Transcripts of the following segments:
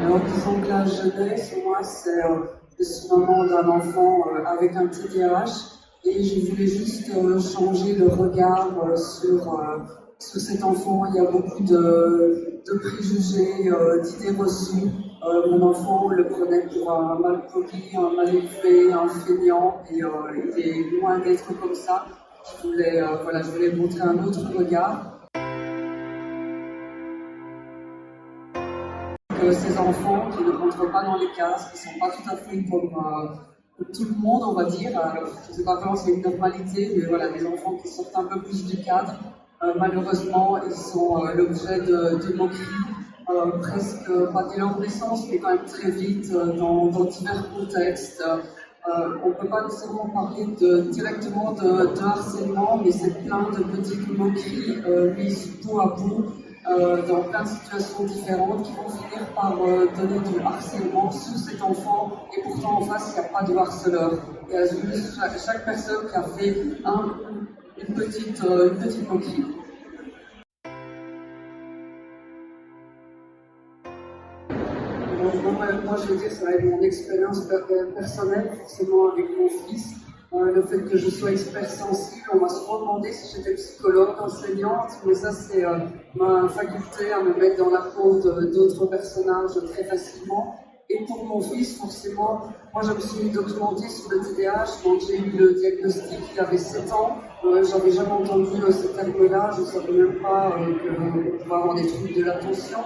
Alors, disons que la jeunesse, moi, c'est le moment d'un enfant avec un TDAH et je voulais juste changer le regard sur cet enfant. Il y a beaucoup de préjugés, d'idées reçues. Mon enfant, on le prenait pour un mal poli, un mal élevé, un feignant, et il est loin d'être comme ça. Je voulais montrer un autre regard. Que ces enfants qui ne rentrent pas dans les cases, qui ne sont pas tout à fait comme tout le monde, on va dire. Alors, je ne sais pas comment c'est une normalité, mais voilà, des enfants qui sortent un peu plus du cadre. Malheureusement, ils sont l'objet de moqueries, presque pas dès leur naissance, mais quand même très vite dans divers contextes. On ne peut pas nécessairement parler directement de harcèlement, mais c'est plein de petites moqueries mises bout à bout dans plein de situations différentes qui vont finir par donner du harcèlement sur cet enfant, et pourtant en face il n'y a pas de harceleur. Il y a juste chaque personne qui a fait une petite moquerie. Moi, je veux dire, ça va être mon expérience personnelle, forcément avec mon fils. Le fait que je sois expert sensible, on m'a souvent demandé si j'étais psychologue, enseignante, mais ça c'est ma faculté à me mettre dans la peau d'autres personnages très facilement. Et pour mon fils, forcément, moi je me suis documentée sur le TDAH quand j'ai eu le diagnostic, il avait 7 ans. J'avais jamais entendu ce terme-là, je ne savais même pas qu'on pouvait avoir des troubles de l'attention.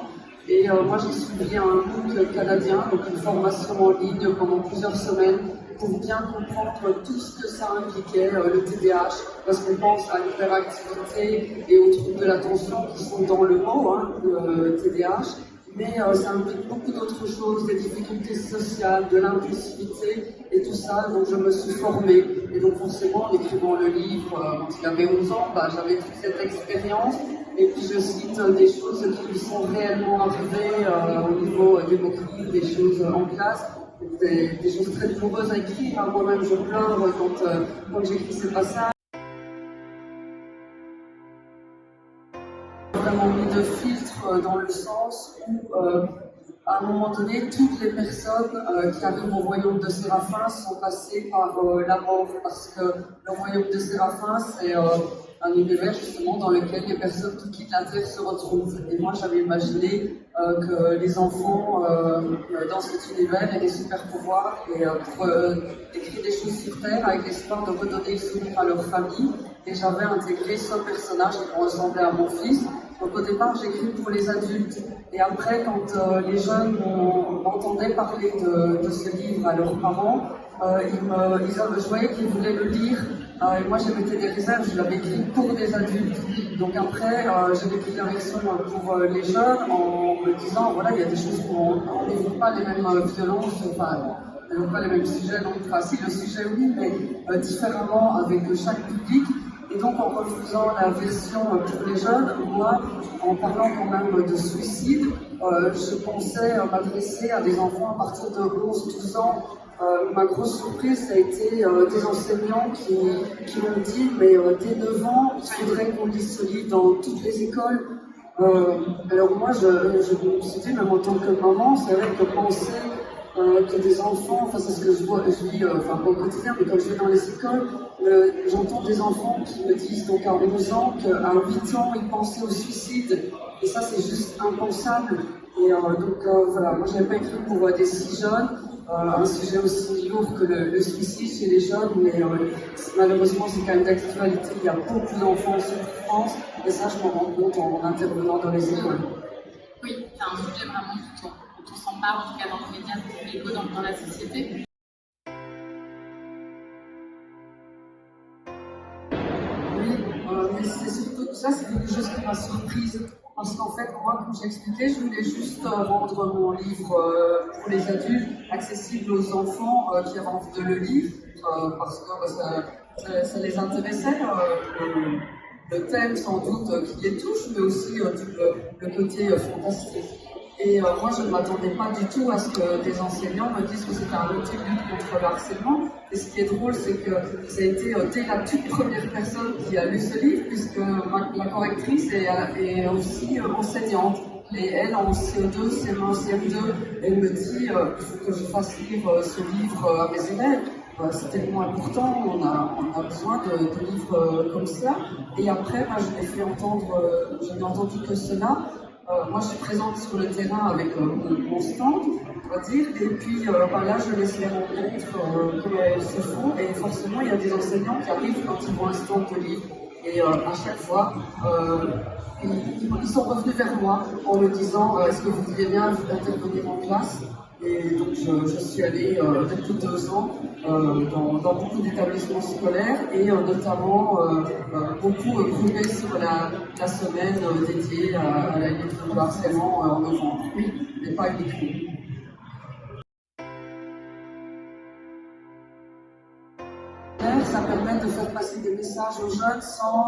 Et moi j'ai suivi un MOOC canadien, donc une formation en ligne pendant plusieurs semaines pour bien comprendre tout ce que ça impliquait, le TDAH, parce qu'on pense à l'hyperactivité et aux troubles de l'attention qui sont dans le mot, le TDAH, mais ça implique beaucoup d'autres choses, des difficultés sociales, de l'impulsivité et tout ça, donc je me suis formée. Et donc forcément, en écrivant le livre, quand il avait 11 ans, j'avais toute cette expérience, et puis je cite des choses qui lui sont réellement arrivées au niveau des moqueries, des choses en classe, des choses très douloureuses à écrire. Moi-même, je pleure quand j'écris ces passages. Vraiment mis de filtre dans le sens où, à un moment donné, toutes les personnes qui arrivent au royaume de Séraphin sont passées par la mort, parce que le royaume de Séraphin, c'est un univers justement dans lequel les personnes qui quittent la Terre se retrouvent. Et moi, j'avais imaginé que les enfants dans cet univers aient des super pouvoirs et pour écrire des choses sur Terre avec l'espoir de redonner le souvenir à leur famille. Et j'avais intégré ce personnage qui ressemblait à mon fils. Donc au départ, j'écris pour les adultes. Et après, quand les jeunes m'entendaient parler de ce livre à leurs parents, je voyais qu'ils voulaient le lire. Et moi, j'émettais des réserves, je l'avais écrit pour des adultes. Donc après, j'ai écrit la version pour les jeunes en me disant, voilà, il y a des choses qu'on n'évoque pas les mêmes violences, enfin, on n'évoque pas les mêmes sujets, donc, enfin si, le sujet oui, mais différemment avec chaque public. Et donc en refusant la version pour les jeunes, moi, en parlant quand même de suicide, je pensais m'adresser à des enfants à partir de 11-12 ans. Ma grosse surprise, ça a été des enseignants qui m'ont dit, mais dès 9 ans, il faudrait qu'on lise ce livre dans toutes les écoles. Alors moi, je me suis dit, même en tant que maman, c'est vrai que penser que des enfants, enfin c'est ce que je vis, enfin pas au quotidien, mais quand je vais dans les écoles, j'entends des enfants qui me disent donc à 11 ans qu'à 8 ans, ils pensaient au suicide. Et ça, c'est juste impensable. Et voilà, moi je n'avais pas écrit pour des si jeunes, un sujet aussi lourd que le suicide chez les jeunes, mais malheureusement c'est quand même d'actualité, il y a beaucoup d'enfants en souffrance, et ça je m'en rends compte en intervenant dans les écoles. Oui, c'est un sujet vraiment dont on s'empare, en tout cas dans les médias, dans la société. Oui, mais c'est surtout ça, c'est quelque chose qui m'a surprise. Parce qu'en fait, moi, comme j'ai expliqué, je voulais juste rendre mon livre pour les adultes accessible aux enfants qui avaient envie de le lire, parce que ça les intéressait. Le thème, sans doute, qui les touche, mais aussi le côté fantastique. Et moi, je ne m'attendais pas du tout à ce que des enseignants me disent que c'était un outil de lutte contre le harcèlement. Et ce qui est drôle, c'est que ça a été dès la toute première personne qui a lu ce livre, puisque ma correctrice est aussi enseignante. Et elle, en CE2, CM1, CM2, elle me dit il faut que je fasse lire ce livre à mes élèves. C'est tellement important, on a besoin de livres comme ça. Et après, moi, je n'ai entendu que cela. Moi, je suis présente sur le terrain avec mon stand, on va dire, et puis là, je laisse les rencontres comme elles se font, et forcément, il y a des enseignants qui arrivent quand ils voient un stand de livres. Et à chaque fois, ils sont revenus vers moi en me disant est-ce que vous voudriez bien intervenir en classe? Et donc je suis allée depuis 2 ans dans beaucoup d'établissements scolaires et notamment beaucoup groupés sur la semaine dédiée à la lutte contre le harcèlement en novembre. Oui, mais pas uniquement. Ça permet de faire passer des messages aux jeunes sans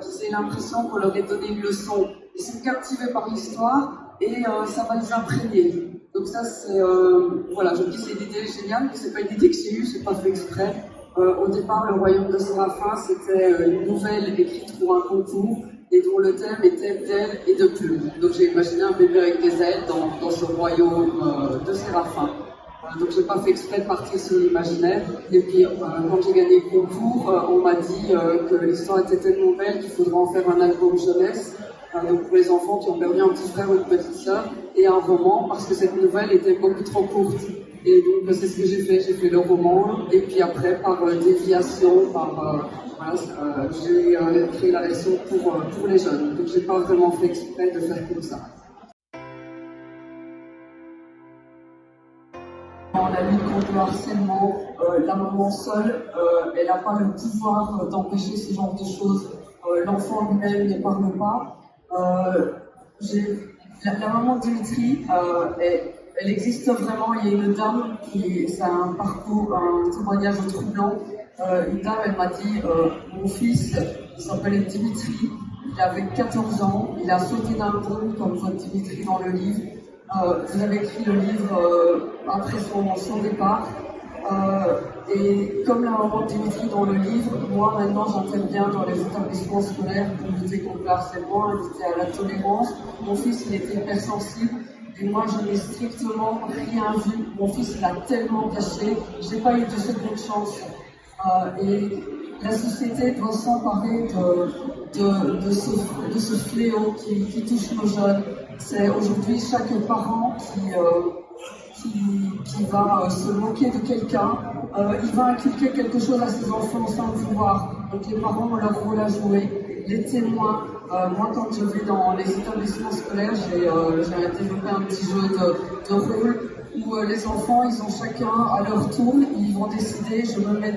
qu'ils aient l'impression qu'on leur ait donné une leçon. Ils sont captivés par l'histoire et ça va les imprégner. Donc ça, c'est... voilà, je me dis c'est une idée géniale, mais c'est pas une idée que j'ai eue, c'est pas fait exprès. Au départ, Le Royaume de Séraphin, c'était une nouvelle écrite pour un concours et dont le thème était d'ailes et de plumes. Donc j'ai imaginé un bébé avec des ailes dans ce royaume de Séraphin. Donc j'ai pas fait exprès de partir sur l'imaginaire. Et puis quand j'ai gagné le concours, on m'a dit que l'histoire était tellement belle qu'il faudrait en faire un album jeunesse. Donc pour les enfants qui ont perdu un petit frère ou une petite sœur, et un roman, parce que cette nouvelle était beaucoup trop courte. Et donc c'est ce que j'ai fait le roman, et puis après par déviation, j'ai créé la version pour les jeunes. Donc j'ai pas vraiment fait exprès de faire comme ça. Dans la lutte contre le harcèlement, la maman seule, elle n'a pas le pouvoir d'empêcher ce genre de choses. L'enfant lui-même ne parle pas. La maman de Dimitri, elle existe vraiment. Il y a une dame c'est un parcours, un témoignage troublant. Une dame, elle m'a dit mon fils, il s'appelait Dimitri, il avait 14 ans, il a sauté d'un pont comme voit Dimitri dans le livre. Vous avez écrit le livre après son départ. Et comme la maman de Dimitri dans le livre, moi maintenant j'interviens dans les établissements scolaires pour lutter contre le harcèlement, lutter à la tolérance. Mon fils il était hypersensible et moi je n'ai strictement rien vu. Mon fils il a tellement caché, je n'ai pas eu de seconde chance. Et la société doit s'emparer de ce fléau qui touche nos jeunes. C'est aujourd'hui chaque parent qui va se moquer de quelqu'un, il va inculquer quelque chose à ses enfants sans le vouloir. Donc les parents ont leur rôle à jouer, les témoins. Moi, quand je vais dans les établissements scolaires, j'ai développé un petit jeu de rôle où les enfants, ils ont chacun à leur tour, ils vont décider, je me mets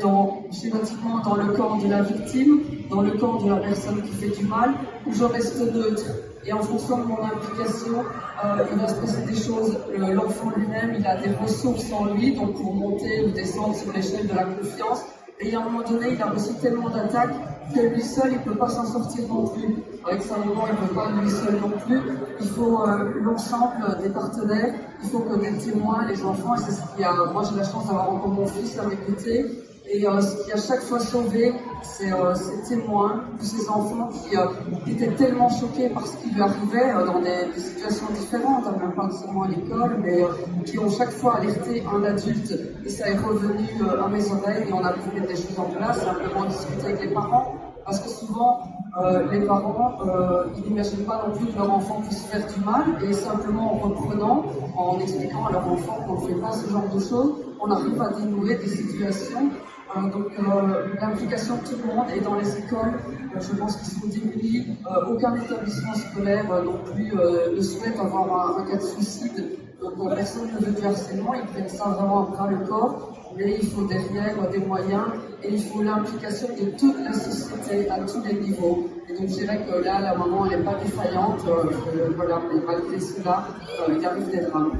schématiquement dans le camp de la victime, dans le camp de la personne qui fait du mal, ou je reste neutre. Et en fonction de mon implication, il va se passer des choses. L'enfant lui-même, il a des ressources en lui, donc pour monter ou descendre sur l'échelle de la confiance. Et à un moment donné, il a reçu tellement d'attaques que lui seul, il ne peut pas s'en sortir non plus. Avec sa maman, il ne peut pas lui seul non plus. Il faut l'ensemble des partenaires, il faut que des témoins, les enfants, et c'est ce qui a... Moi, j'ai la chance d'avoir encore mon fils à mes côtés. Et ce qui a chaque fois sauvé, c'est ces témoins, ces enfants qui étaient tellement choqués par ce qui lui arrivait dans des situations différentes, même pas seulement à l'école, mais qui ont chaque fois alerté un adulte. Et ça est revenu à mes oreilles et on a pu mettre des choses en place, simplement discuter avec les parents. Parce que souvent, les parents, ils n'imaginent pas non plus que leur enfant puisse faire du mal, et simplement en reprenant, en expliquant à leur enfant qu'on ne fait pas ce genre de choses, on arrive à dénouer des situations. Donc l'implication de tout le monde et dans les écoles, je pense qu'ils sont démunis. Aucun établissement scolaire non plus ne souhaite avoir un cas de suicide. Donc personne ne veut du harcèlement, ils prennent ça vraiment à bras le corps, mais il faut derrière des moyens et il faut l'implication de toute la société à tous les niveaux. Et donc je dirais que là, la maman, elle n'est pas défaillante, voilà, mais malgré cela, il arrive des drames.